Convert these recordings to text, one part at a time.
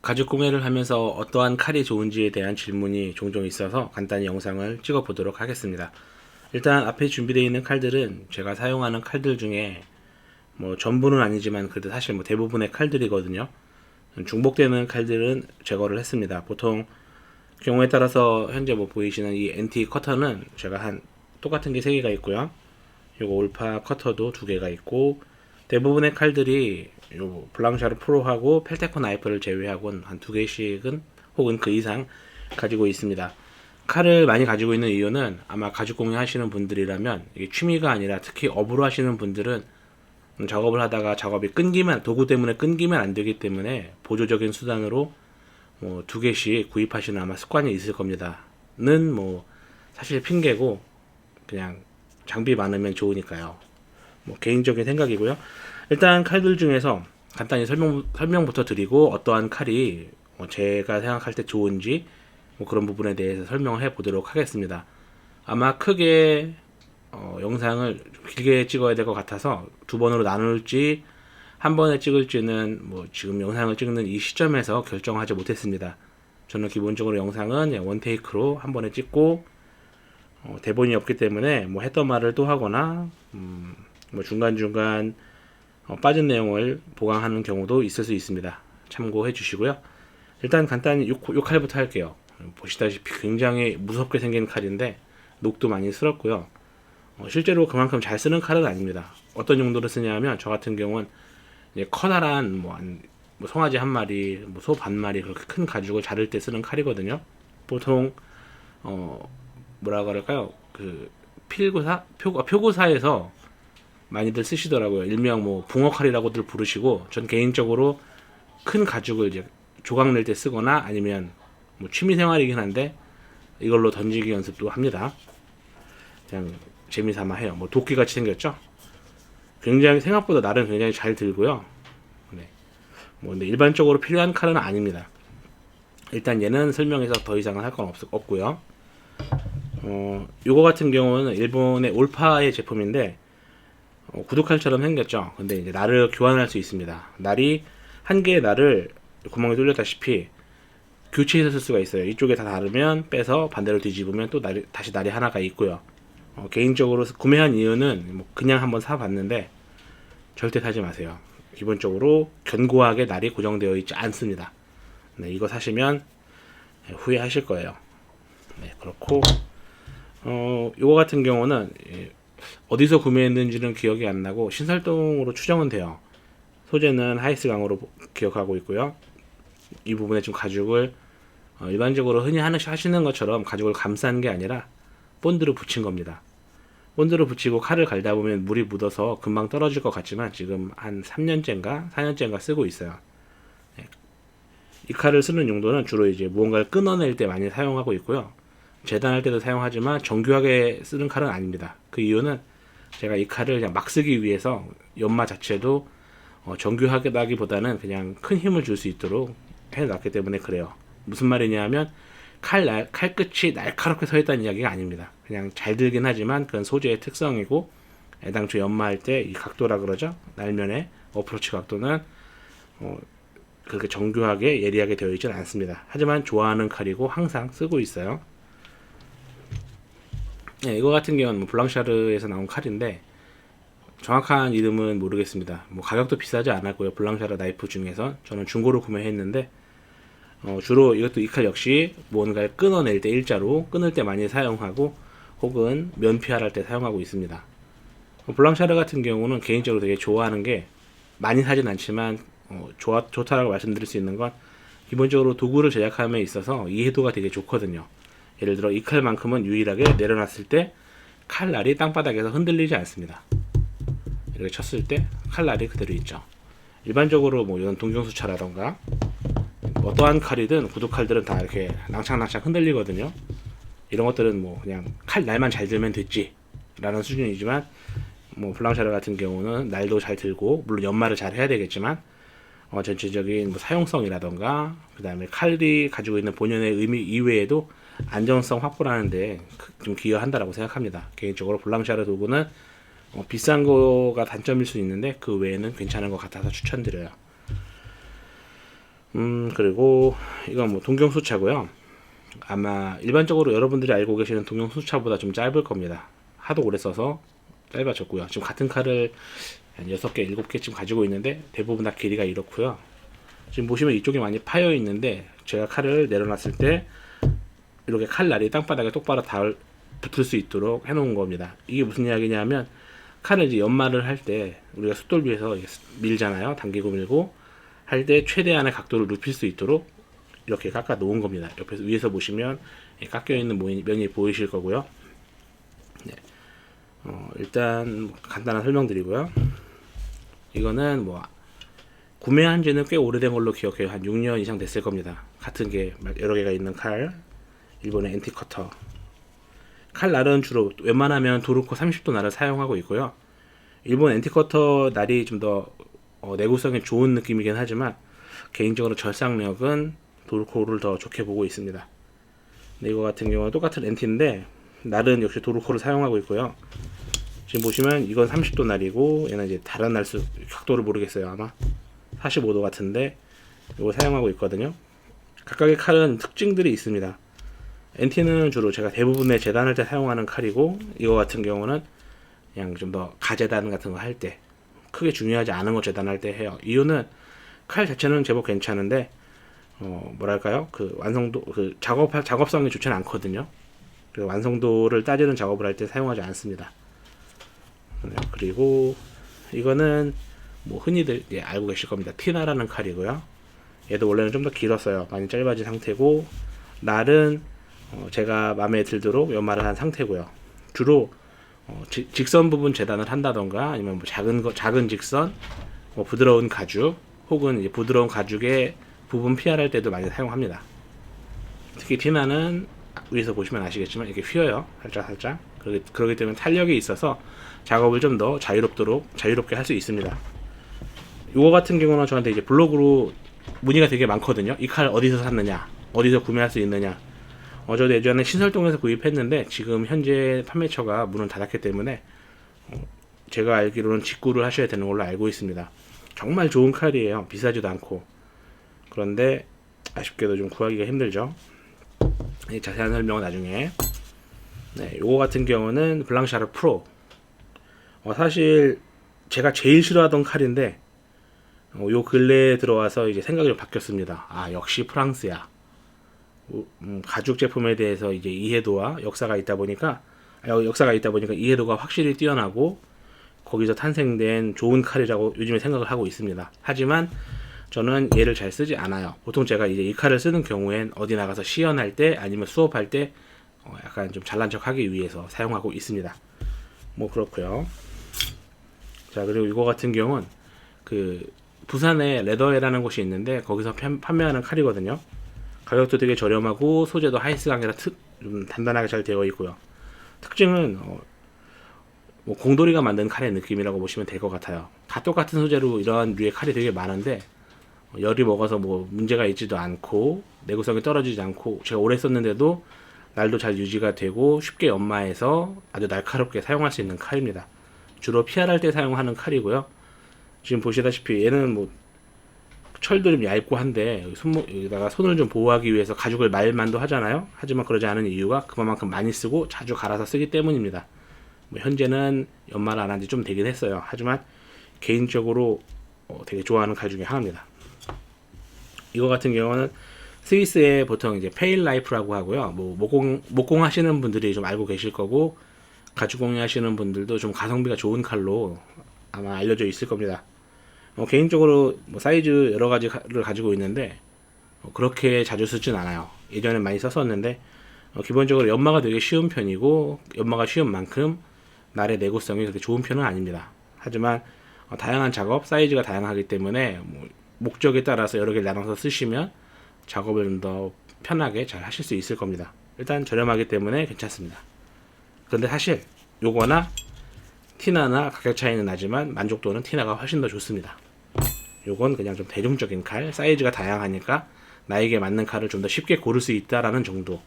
가죽 공예를 하면서 어떠한 칼이 좋은지에 대한 질문이 종종 있어서 간단히 영상을 찍어 보도록 하겠습니다. 일단 앞에 준비되어 있는 칼들은 제가 사용하는 칼들 중에 전부는 아니지만 그래도 사실 대부분의 칼들이거든요. 중복되는 칼들은 제거를 했습니다. 보통 경우에 따라서 현재 보이시는 이 NT 커터는 제가 똑같은 게 3개가 있고요. 요거 올파 커터도 2개가 있고, 대부분의 칼들이 요 블랑샤르 프로하고 펠테코 나이프를 제외하고는 한 2개씩은 혹은 그 이상 가지고 있습니다. 칼을 많이 가지고 있는 이유는 아마 가죽 공예 하시는 분들이라면 이게 취미가 아니라 특히 업으로 하시는 분들은 작업을 하다가 작업이 끊기면, 도구 때문에 끊기면 안 되기 때문에 보조적인 수단으로 2개씩 구입하시는 아마 습관이 있을 겁니다. 는 사실 핑계고 그냥 장비 많으면 좋으니까요. 개인적인 생각이고요. 일단 칼들 중에서 간단히 설명부터 드리고 어떠한 칼이 제가 생각할 때 좋은지 그런 부분에 대해서 설명을 해 보도록 하겠습니다. 아마 크게 영상을 길게 찍어야 될 것 같아서 2번으로 나눌지 한 번에 찍을지는 지금 영상을 찍는 이 시점에서 결정하지 못했습니다. 저는 기본적으로 영상은 원테이크로 한 번에 찍고 대본이 없기 때문에 했던 말을 또 하거나 중간중간 빠진 내용을 보강하는 경우도 있을 수 있습니다. 참고해 주시고요. 일단 간단히 요 칼부터 할게요. 보시다시피 굉장히 무섭게 생긴 칼인데 녹도 많이 쓸었고요. 실제로 그만큼 잘 쓰는 칼은 아닙니다. 어떤 용도로 쓰냐면 저 같은 경우는 커다란 송아지 한 마리, 소 반 마리 그렇게 큰 가죽을 자를 때 쓰는 칼이거든요. 보통 뭐라 그럴까요? 그 표고사에서 많이들 쓰시더라고요. 일명 붕어칼이라고들 부르시고, 전 개인적으로 큰 가죽을 이제 조각 낼 때 쓰거나 아니면 취미 생활이긴 한데 이걸로 던지기 연습도 합니다. 그냥 재미삼아 해요. 도끼 같이 생겼죠? 굉장히 생각보다 날은 굉장히 잘 들고요. 네. 근데 일반적으로 필요한 칼은 아닙니다. 일단 얘는 설명해서 더 이상은 할 건 없고요. 요거 같은 경우는 일본의 올파의 제품인데 구두칼처럼 생겼죠. 근데 이제 날을 교환할 수 있습니다. 날이 한 개의 날을 구멍에 뚫렸다시피 교체해서 쓸 수가 있어요. 이쪽에 다 다르면 빼서 반대로 뒤집으면 또 다시 날이 하나가 있고요. 개인적으로 구매한 이유는 그냥 한번 사봤는데 절대 사지 마세요. 기본적으로 견고하게 날이 고정되어 있지 않습니다. 네, 이거 사시면 후회하실 거예요. 네, 그렇고 요거 같은 경우는 어디서 구매했는지는 기억이 안 나고 신설동으로 추정은 돼요. 소재는 하이스 강으로 기억하고 있고요. 이 부분에 좀 가죽을 일반적으로 흔히 하시는 것처럼 가죽을 감싼 게 아니라 본드로 붙인 겁니다. 본드로 붙이고 칼을 갈다 보면 물이 묻어서 금방 떨어질 것 같지만 지금 한 3년째인가 4년째인가 쓰고 있어요. 이 칼을 쓰는 용도는 주로 이제 무언가를 끊어낼 때 많이 사용하고 있고요. 재단할 때도 사용하지만 정교하게 쓰는 칼은 아닙니다. 그 이유는 제가 이 칼을 그냥 막 쓰기 위해서 연마 자체도 정교하다기보다는 그냥 큰 힘을 줄 수 있도록 해놨기 때문에 그래요. 무슨 말이냐 하면 칼끝이 날카롭게 서 있다는 이야기가 아닙니다. 그냥 잘 들긴 하지만 그건 소재의 특성이고, 애당초 연마할 때 이 각도라 그러죠. 날면의 어프로치 각도는 그렇게 정교하게 예리하게 되어 있지는 않습니다. 하지만 좋아하는 칼이고 항상 쓰고 있어요. 네, 이거 같은 경우는 블랑샤르에서 나온 칼인데 정확한 이름은 모르겠습니다. 가격도 비싸지 않았고요. 블랑샤르 나이프 중에서 저는 중고로 구매했는데 주로 이 칼 역시 뭔가를 끊어낼 때 일자로 끊을 때 많이 사용하고 혹은 면피할 때 사용하고 있습니다. 블랑샤르 같은 경우는 개인적으로 되게 좋아하는 게, 많이 사진 않지만 좋다라고 말씀드릴 수 있는 건 기본적으로 도구를 제작함에 있어서 이해도가 되게 좋거든요. 예를 들어 이 칼만큼은 유일하게 내려놨을 때 칼날이 땅바닥에서 흔들리지 않습니다. 이렇게 쳤을 때 칼날이 그대로 있죠. 일반적으로 이런 동경수차라던가 어떠한 칼이든 구두칼들은 다 이렇게 낭창낭창 흔들리거든요. 이런 것들은 그냥 칼날만 잘 들면 됐지 라는 수준이지만 블랑샤르 같은 경우는 날도 잘 들고, 물론 연마를 잘 해야 되겠지만 전체적인 사용성이라던가 그 다음에 칼이 가지고 있는 본연의 의미 이외에도 안정성 확보라는데 좀 기여한다라고 생각합니다. 개인적으로 블랑샤르 도구는 비싼 거가 단점일 수 있는데 그 외에는 괜찮은 것 같아서 추천드려요. 그리고 이건 뭐 동경수차고요. 아마 일반적으로 여러분들이 알고 계시는 동경수차보다 좀 짧을 겁니다. 하도 오래 써서 짧아졌고요. 지금 같은 칼을 한 6개, 7개쯤 가지고 있는데 대부분 다 길이가 이렇고요. 지금 보시면 이쪽이 많이 파여 있는데 제가 칼을 내려놨을 때 이렇게 칼날이 땅바닥에 똑바로 붙을 수 있도록 해놓은 겁니다. 이게 무슨 이야기냐면 칼을 이제 연마를 할 때 우리가 숫돌비에서 밀잖아요. 당기고 밀고 할 때 최대한의 각도를 높일 수 있도록 이렇게 깎아 놓은 겁니다. 옆에서 위에서 보시면 깎여 있는 면이 보이실 거고요. 네. 일단 간단한 설명드리고요. 이거는 뭐 구매한 지는 꽤 오래된 걸로 기억해요. 한 6년 이상 됐을 겁니다. 같은 게 여러 개가 있는 칼, 일본의 엔티 커터. 칼 날은 주로 웬만하면 도르코 30도 날을 사용하고 있고요. 일본 엔티 커터 날이 좀 더 내구성이 좋은 느낌이긴 하지만 개인적으로 절삭력은 도르코를 더 좋게 보고 있습니다. 근데 이거 같은 경우는 똑같은 엔티인데 날은 역시 도르코를 사용하고 있고요. 지금 보시면 이건 30도 날이고 얘는 이제 다른 각도를 모르겠어요. 아마 45도 같은데 이거 사용하고 있거든요. 각각의 칼은 특징들이 있습니다. 엔티는 주로 제가 대부분의 재단할 때 사용하는 칼이고 이거 같은 경우는 그냥 좀 더 가재단 같은 거 할 때 크게 중요하지 않은 거 재단할 때 해요. 이유는 칼 자체는 제법 괜찮은데 뭐랄까요? 그 완성도 작업성이 좋지는 않거든요. 그래서 완성도를 따지는 작업을 할 때 사용하지 않습니다. 그리고 이거는 뭐 흔히들 알고 계실 겁니다. 티나라는 칼이고요. 얘도 원래는 좀 더 길었어요. 많이 짧아진 상태고 날은 제가 마음에 들도록 연마를 한 상태고요. 주로 직선 부분 재단을 한다던가 아니면 뭐 작은 직선, 뭐 부드러운 가죽 혹은 이제 부드러운 가죽의 부분 피할할 때도 많이 사용합니다. 특히 티나는 위에서 보시면 아시겠지만 이렇게 휘어요. 살짝. 그렇기 때문에 탄력이 있어서 작업을 좀 더 자유롭게 할 수 있습니다. 이거 같은 경우는 저한테 이제 블로그로 문의가 되게 많거든요. 이 칼 어디서 샀느냐, 어디서 구매할 수 있느냐. 저도 예전에 신설동에서 구입했는데 지금 현재 판매처가 문을 닫았기 때문에 제가 알기로는 직구를 하셔야 되는 걸로 알고 있습니다. 정말 좋은 칼이에요. 비싸지도 않고. 그런데 아쉽게도 좀 구하기가 힘들죠. 자세한 설명은 나중에. 네, 요거 같은 경우는 블랑샤르 프로. 사실 제가 제일 싫어하던 칼인데 요 근래에 들어와서 이제 생각이 좀 바뀌었습니다. 역시 프랑스야. 가죽 제품에 대해서 이제 이해도와 역사가 있다 보니까 이해도가 확실히 뛰어나고 거기서 탄생된 좋은 칼이라고 요즘에 생각을 하고 있습니다. 하지만 저는 얘를 잘 쓰지 않아요. 보통 제가 이제 이 칼을 쓰는 경우엔 어디 나가서 시연할 때 아니면 수업할 때 약간 좀 잘난 척 하기 위해서 사용하고 있습니다. 뭐 그렇고요. 자, 그리고 이거 같은 경우는 그 부산에 레더에라는 곳이 있는데 거기서 판매하는 칼이거든요. 가격도 되게 저렴하고 소재도 하이스강이라 좀 단단하게 잘 되어 있고요. 특징은 뭐 공돌이가 만든 칼의 느낌이라고 보시면 될 것 같아요. 다 똑같은 소재로 이러한 류의 칼이 되게 많은데 열이 먹어서 뭐 문제가 있지도 않고 내구성이 떨어지지 않고 제가 오래 썼는데도 날도 잘 유지가 되고 쉽게 연마해서 아주 날카롭게 사용할 수 있는 칼입니다. 주로 PR할 때 사용하는 칼이고요. 지금 보시다시피 얘는 뭐 철도 좀 얇고 한데 여기다가 손을 좀 보호하기 위해서 가죽을 말만도 하잖아요. 하지만 그러지 않은 이유가 그만큼 많이 쓰고 자주 갈아서 쓰기 때문입니다. 뭐 현재는 연마를 안 한 지 좀 되긴 했어요. 하지만 개인적으로 되게 좋아하는 칼 중에 하나입니다. 이거 같은 경우는 스위스에 보통 이제 페일 라이프라고 하고요. 뭐 목공 하시는 분들이 좀 알고 계실 거고 가죽 공예 하시는 분들도 좀 가성비가 좋은 칼로 아마 알려져 있을 겁니다. 개인적으로 뭐 사이즈 여러 가지를 가지고 있는데 그렇게 자주 쓰진 않아요. 예전에 많이 썼었는데 기본적으로 연마가 되게 쉬운 편이고 연마가 쉬운 만큼 날의 내구성이 그렇게 좋은 편은 아닙니다. 하지만 다양한 작업 사이즈가 다양하기 때문에 뭐 목적에 따라서 여러 개를 나눠서 쓰시면 작업을 좀 더 편하게 잘 하실 수 있을 겁니다. 일단 저렴하기 때문에 괜찮습니다. 그런데 사실 요거나 티나나 가격 차이는 나지만 만족도는 티나가 훨씬 더 좋습니다. 요건 그냥 좀 대중적인 칼, 사이즈가 다양하니까 나에게 맞는 칼을 좀 더 쉽게 고를 수 있다라는 정도.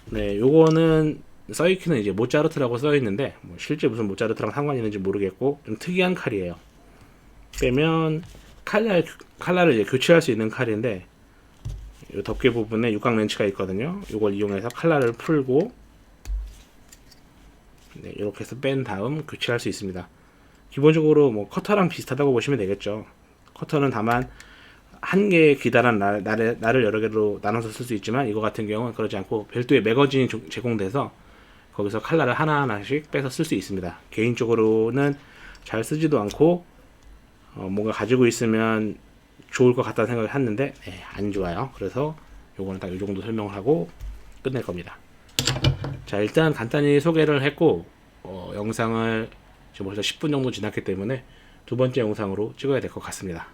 네, 요거는 써있기는 이제 모차르트라고 써있는데 실제 무슨 모차르트랑 상관이 있는지 모르겠고 좀 특이한 칼이에요. 빼면 칼날을 이제 교체할 수 있는 칼인데 이 덮개 부분에 육각 렌치가 있거든요. 이걸 이용해서 칼날을 풀고 네, 이렇게 해서 뺀 다음 교체할 수 있습니다. 기본적으로 뭐 커터랑 비슷하다고 보시면 되겠죠. 커터는 다만 한 개의 기다란 날을 여러 개로 나눠서 쓸 수 있지만 이거 같은 경우는 그러지 않고 별도의 매거진이 제공돼서 거기서 칼날을 하나하나씩 빼서 쓸 수 있습니다. 개인적으로는 잘 쓰지도 않고 뭔가 가지고 있으면 좋을 것 같다는 생각을 했는데 네, 안 좋아요. 그래서 요거는 딱 이 정도 설명을 하고 끝낼 겁니다. 자, 일단 간단히 소개를 했고 영상을 지금 벌써 10분 정도 지났기 때문에 두 번째 영상으로 찍어야 될 것 같습니다.